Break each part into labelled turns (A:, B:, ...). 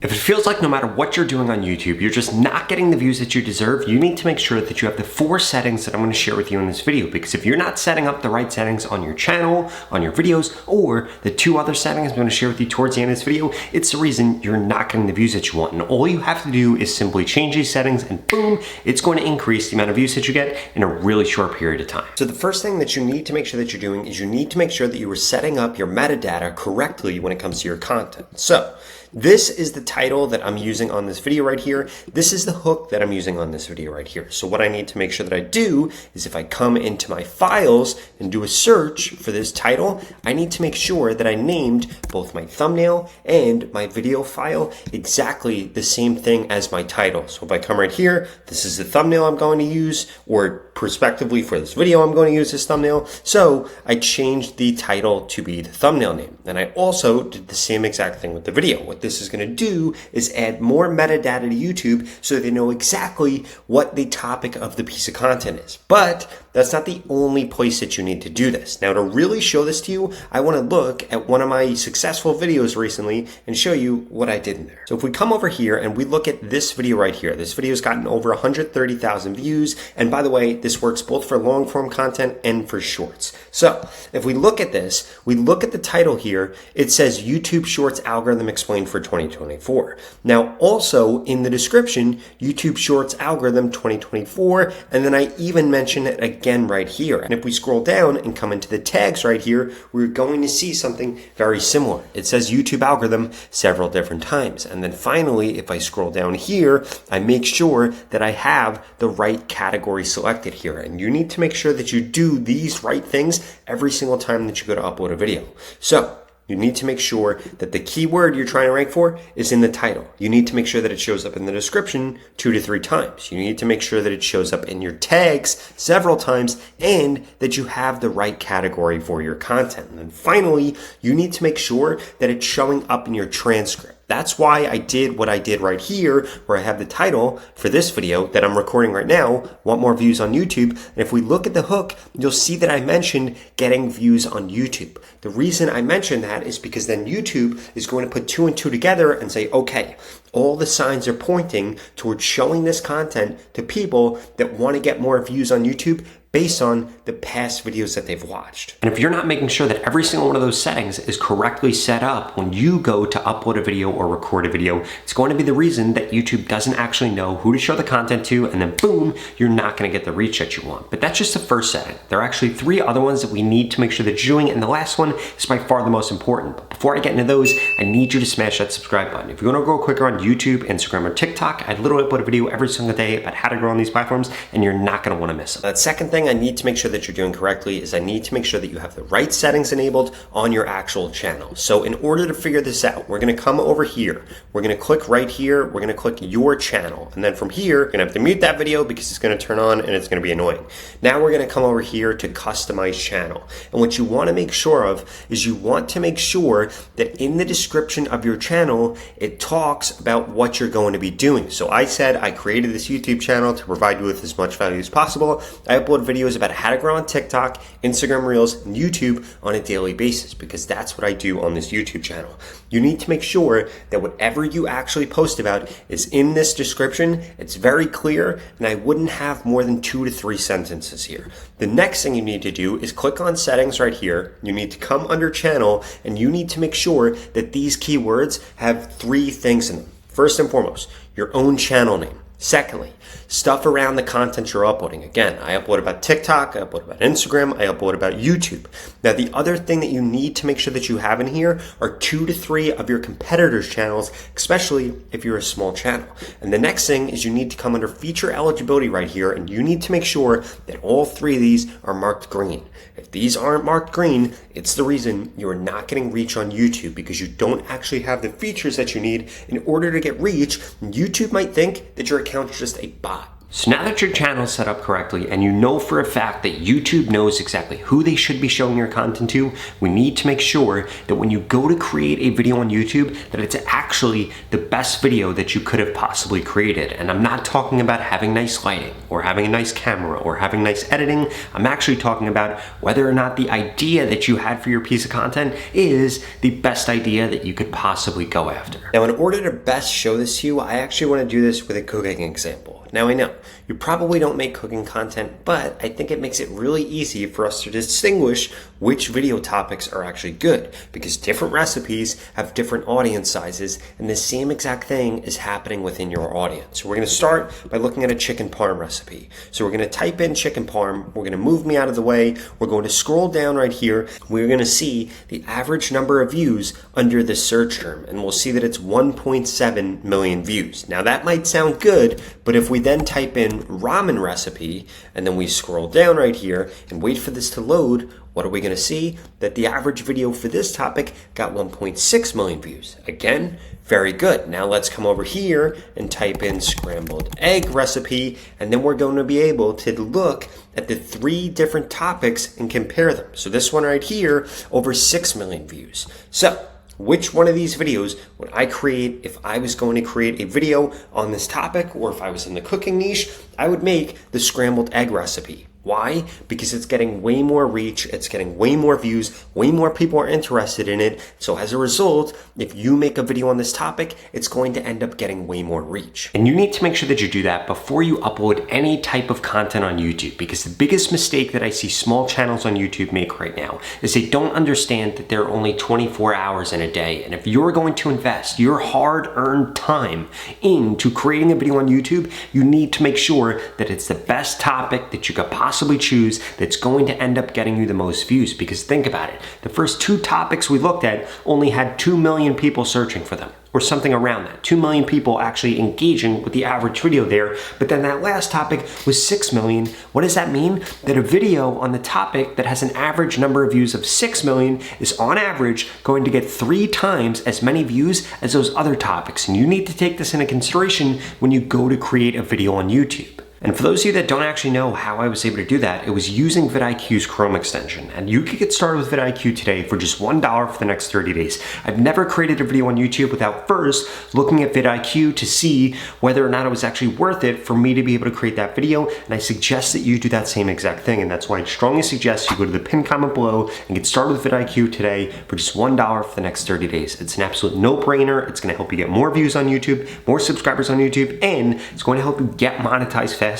A: If it feels like no matter what you're doing on YouTube, you're just not getting the views that you deserve, you need to make sure that you have the 4 settings that I'm going to share with you in this video. Because if you're not setting up the right settings on your channel, on your videos, or the 2 other settings I'm going to share with you towards the end of this video, it's the reason you're not getting the views that you want. And all you have to do is simply change these settings and boom, it's going to increase the amount of views that you get in a really short period of time. So the first thing that you need to make sure that you're doing is you need to make sure that you are setting up your metadata correctly when it comes to your content. So this is the title that I'm using on this video right here. This is the hook that I'm using on this video right here. So what I need to make sure that I do is if I come into my files and do a search for this title, I need to make sure that I named both my thumbnail and my video file exactly the same thing as my title. So if I come right here, this is the thumbnail I'm going to use, or prospectively for this video, I'm going to use this thumbnail. So I changed the title to be the thumbnail name. And I also did the same exact thing with the video. What this is going to do is add more metadata to YouTube so they know exactly what the topic of the piece of content is. But that's not the only place that you need to do this. Now, to really show this to you, I want to look at one of my successful videos recently and show you what I did in there. So if we come over here and we look at this video right here, this video has gotten over 130,000 views. And by the way, this works both for long form content and for shorts. So if we look at this, we look at the title here, it says YouTube Shorts Algorithm Explained for 2024. Now, also in the description, YouTube Shorts Algorithm 2024, and then I even mention it again right here. And if we scroll down and come into the tags right here, we're going to see something very similar. It says YouTube algorithm several different times. And then finally, if I scroll down here, I make sure that I have the right category selected here. And you need to make sure that you do these right things every single time that you go to upload a video. So you need to make sure that the keyword you're trying to rank for is in the title. You need to make sure that it shows up in the description 2 to 3 times. You need to make sure that it shows up in your tags several times and that you have the right category for your content. And then finally, you need to make sure that it's showing up in your transcript. That's why I did what I did right here, where I have the title for this video that I'm recording right now, want more views on YouTube. And if we look at the hook, you'll see that I mentioned getting views on YouTube. The reason I mentioned that is because then YouTube is going to put 2 and 2 together and say, okay, all the signs are pointing towards showing this content to people that want to get more views on YouTube based on the past videos that they've watched. And if you're not making sure that every single one of those settings is correctly set up when you go to upload a video or record a video, it's going to be the reason that YouTube doesn't actually know who to show the content to, and then boom, you're not going to get the reach that you want. But that's just the first setting. There are actually 3 other ones that we need to make sure that you're doing, and the last one is by far the most important. But before I get into those, I need you to smash that subscribe button. If you want to grow quicker on YouTube, Instagram, or TikTok, I literally upload a video every single day about how to grow on these platforms, and you're not going to want to miss them. That second thing I need to make sure that you're doing correctly is I need to make sure that you have the right settings enabled on your actual channel. So in order to figure this out, we're going to come over here. We're going to click right here. We're going to click your channel. And then from here, you're going to have to mute that video because it's going to turn on and it's going to be annoying. Now we're going to come over here to customize channel. And what you want to make sure of is you want to make sure that in the description of your channel, it talks about what you're going to be doing. So I said I created this YouTube channel to provide you with as much value as possible. I upload videos about how to grow on TikTok, Instagram Reels, and YouTube on a daily basis because that's what I do on this YouTube channel. You need to make sure that whatever you actually post about is in this description. It's very clear, and I wouldn't have more than 2 to 3 sentences here. The next thing you need to do is click on settings right here. You need to come under channel, and you need to make sure that these keywords have 3 things in them. First and foremost, your own channel name. Secondly, stuff around the content you're uploading. Again, I upload about TikTok, I upload about Instagram, I upload about YouTube. Now, the other thing that you need to make sure that you have in here are 2 to 3 of your competitors' channels, especially if you're a small channel. And the next thing is you need to come under feature eligibility right here, and you need to make sure that all 3 of these are marked green. If these aren't marked green, it's the reason you are not getting reach on YouTube because you don't actually have the features that you need in order to get reach. YouTube might think that your account is just a bot. So now that your channel is set up correctly and you know for a fact that YouTube knows exactly who they should be showing your content to, we need to make sure that when you go to create a video on YouTube, that it's actually the best video that you could have possibly created. And I'm not talking about having nice lighting or having a nice camera or having nice editing. I'm actually talking about whether or not the idea that you had for your piece of content is the best idea that you could possibly go after. Now, in order to best show this to you, I actually want to do this with a cooking example. Now, I know you probably don't make cooking content, but I think it makes it really easy for us to distinguish which video topics are actually good, because different recipes have different audience sizes and the same exact thing is happening within your audience. So we're going to start by looking at a chicken parm recipe. So we're going to type in chicken parm. We're going to move me out of the way. We're going to scroll down right here. We're going to see the average number of views under the search term, and we'll see that it's 1.7 million views. Now that might sound good, but if we then type in ramen recipe and then we scroll down right here and wait for this to load, what are we going to see? That the average video for this topic got 1.6 million views. Again, very good. Now let's come over here and type in scrambled egg recipe, and then we're going to be able to look at the 3 different topics and compare them. So this one right here, over 6 million views. So which one of these videos would I create if I was going to create a video on this topic, or if I was in the cooking niche? I would make the scrambled egg recipe. Why? Because it's getting way more reach, it's getting way more views, way more people are interested in it. So as a result, if you make a video on this topic, it's going to end up getting way more reach. And you need to make sure that you do that before you upload any type of content on YouTube, because the biggest mistake that I see small channels on YouTube make right now is they don't understand that there are only 24 hours in a day. And if you're going to invest your hard-earned time into creating a video on YouTube, you need to make sure that it's the best topic that you could possibly choose that's going to end up getting you the most views. Because think about it, the first 2 topics we looked at only had 2 million people searching for them, or something around that. 2 million people actually engaging with the average video there, but then that last topic was 6 million. What does that mean? That a video on the topic that has an average number of views of 6 million is on average going to get 3 times as many views as those other topics. And you need to take this into consideration when you go to create a video on YouTube. And for those of you that don't actually know how I was able to do that, it was using vidIQ's Chrome extension. And you can get started with vidIQ today for just $1 for the next 30 days. I've never created a video on YouTube without first looking at vidIQ to see whether or not it was actually worth it for me to be able to create that video. And I suggest that you do that same exact thing. And that's why I strongly suggest you go to the pinned comment below and get started with vidIQ today for just $1 for the next 30 days. It's an absolute no-brainer. It's going to help you get more views on YouTube, more subscribers on YouTube, and it's going to help you get monetized faster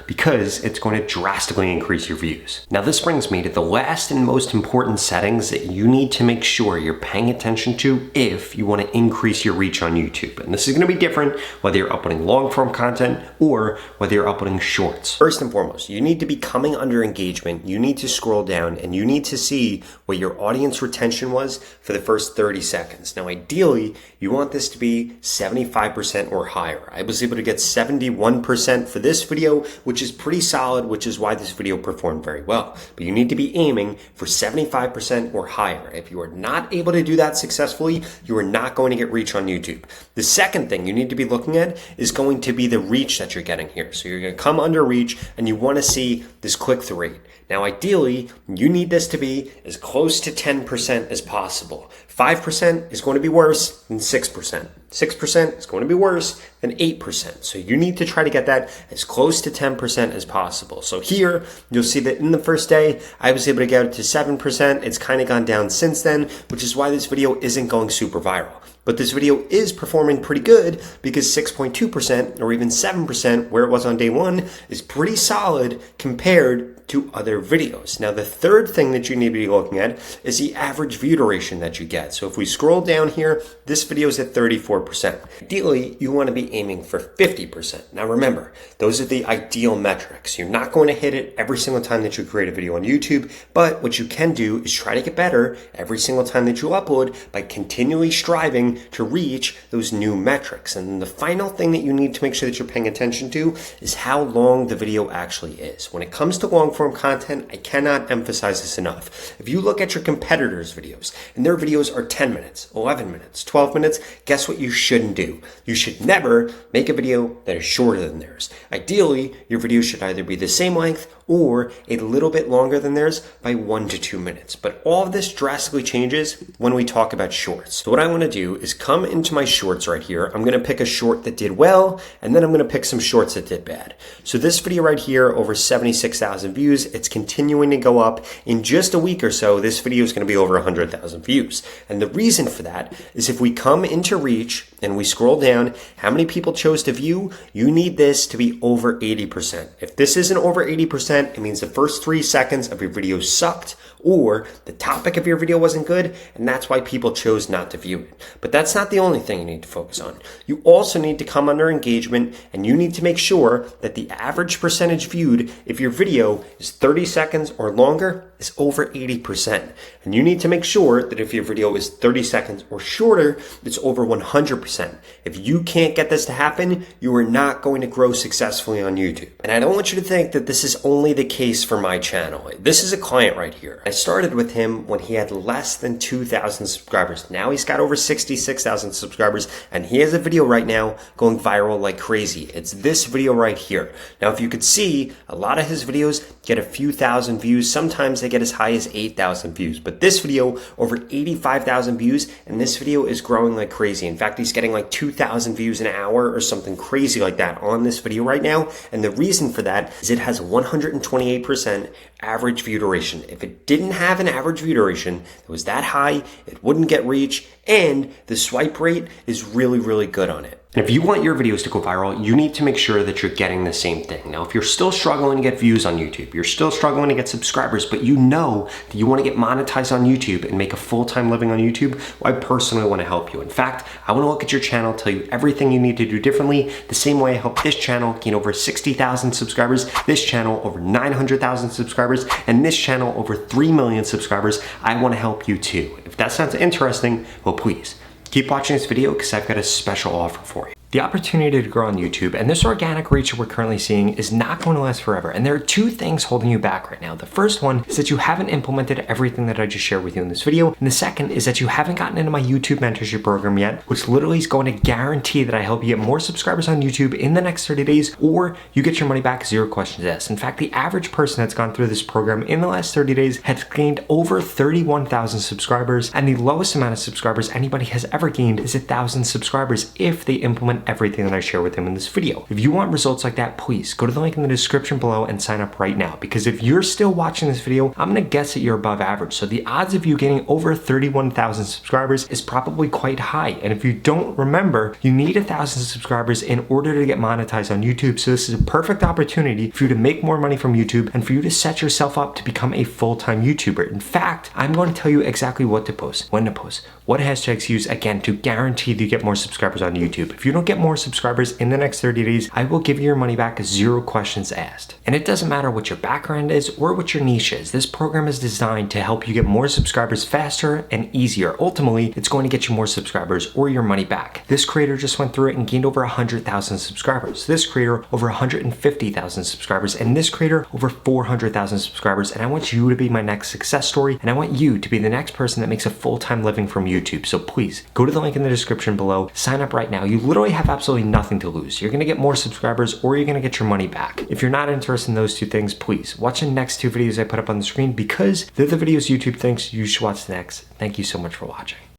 A: because it's going to drastically increase your views. Now this brings me to the last and most important settings that you need to make sure you're paying attention to if you want to increase your reach on YouTube. And this is going to be different whether you're uploading long form content or whether you're uploading shorts. First and foremost, you need to be coming under engagement. You need to scroll down and you need to see what your audience retention was for the first 30 seconds. Now ideally, you want this to be 75% or higher. I was able to get 71% for this video, which is pretty solid, which is why this video performed very well. But you need to be aiming for 75% or higher. If you are not able to do that successfully, you are not going to get reach on YouTube. The second thing you need to be looking at is going to be the reach that you're getting here. So you're going to come under reach and you want to see this click-through rate. Now, ideally, you need this to be as close to 10% as possible. 5% is going to be worse than 6%. 6% is going to be worse than 8%. So you need to try to get that as close to 10% as possible. So here, you'll see that in the first day, I was able to get it to 7%. It's kind of gone down since then, which is why this video isn't going super viral. But this video is performing pretty good because 6.2% or even 7%, where it was on day 1, is pretty solid compared to other videos. Now, the third thing that you need to be looking at is the average view duration that you get. So if we scroll down here, this video is at 34%. Ideally, you want to be aiming for 50%. Now remember, those are the ideal metrics. You're not going to hit it every single time that you create a video on YouTube, but what you can do is try to get better every single time that you upload by continually striving to reach those new metrics. And the final thing that you need to make sure that you're paying attention to is how long the video actually is. When it comes to long form content, I cannot emphasize this enough. If you look at your competitors' videos and their videos are 10 minutes, 11 minutes, 12 minutes, guess what you shouldn't do? You should never make a video that is shorter than theirs. Ideally, your video should either be the same length or a little bit longer than theirs by 1 to 2 minutes. But all of this drastically changes when we talk about shorts. So what I want to do is come into my shorts right here. I'm going to pick a short that did well, and then I'm going to pick some shorts that did bad. So this video right here, over 76,000 views. It's continuing to go up. In just a week or so, this video is going to be over 100,000 views. And the reason for that is if we come into reach and we scroll down, how many people chose to view? You need this to be over 80%. If this isn't over 80%, it means the first 3 seconds of your video sucked, or the topic of your video wasn't good, and that's why people chose not to view it. But that's not the only thing you need to focus on. You also need to come under engagement, and you need to make sure that the average percentage viewed, if your video is 30 seconds or longer, is over 80%. And you need to make sure that if your video is 30 seconds or shorter, it's over 100%. If you can't get this to happen, you are not going to grow successfully on YouTube. And I don't want you to think that this is only the case for my channel. This is a client right here. I started with him when he had less than 2,000 subscribers. Now he's got over 66,000 subscribers, and he has a video right now going viral like crazy. It's this video right here. Now, if you could see, a lot of his videos get a few thousand views. Sometimes they get as high as 8,000 views. But this video, over 85,000 views, and this video is growing like crazy. In fact, he's getting like 2,000 views an hour or something crazy like that on this video right now. And the reason for that is it has 128% average view duration. If it didn't have an average view duration that was that high, it wouldn't get reach, and the swipe rate is really, really good on it. And if you want your videos to go viral, you need to make sure that you're getting the same thing. Now, if you're still struggling to get views on YouTube, you're still struggling to get subscribers, but you know that you want to get monetized on YouTube and make a full-time living on YouTube, well, I personally want to help you. In fact, I want to look at your channel, tell you everything you need to do differently, the same way I helped this channel gain over 60,000 subscribers, this channel over 900,000 subscribers, and this channel over 3 million subscribers. I want to help you too. If that sounds interesting, well, please keep watching this video because I've got a special offer for you. The opportunity to grow on YouTube and this organic reach that we're currently seeing is not going to last forever. And there are 2 things holding you back right now. The first one is that you haven't implemented everything that I just shared with you in this video. And the second is that you haven't gotten into my YouTube mentorship program yet, which literally is going to guarantee that I help you get more subscribers on YouTube in the next 30 days, or you get your money back, 0 questions asked. In fact, the average person that's gone through this program in the last 30 days has gained over 31,000 subscribers. And the lowest amount of subscribers anybody has ever gained is 1,000 subscribers if they implement everything that I share with them in this video. If you want results like that, please go to the link in the description below and sign up right now. Because if you're still watching this video, I'm gonna guess that you're above average. So the odds of you getting over 31,000 subscribers is probably quite high. And if you don't remember, you need 1,000 subscribers in order to get monetized on YouTube. So this is a perfect opportunity for you to make more money from YouTube and for you to set yourself up to become a full-time YouTuber. In fact, I'm going to tell you exactly what to post, when to post, what hashtags use, again, to guarantee that you get more subscribers on YouTube. If you don't get more subscribers in the next 30 days, I will give you your money back, 0 questions asked. And it doesn't matter what your background is or what your niche is. This program is designed to help you get more subscribers faster and easier. Ultimately, it's going to get you more subscribers or your money back. This creator just went through it and gained over 100,000 subscribers. This creator over 150,000 subscribers, and this creator over 400,000 subscribers. And I want you to be my next success story, and I want you to be the next person that makes a full-time living from YouTube. So please go to the link in the description below, sign up right now. You literally have absolutely nothing to lose. You're gonna get more subscribers or you're gonna get your money back. If you're not interested in those 2 things, please watch the next 2 videos I put up on the screen because they're the videos YouTube thinks you should watch next. Thank you so much for watching.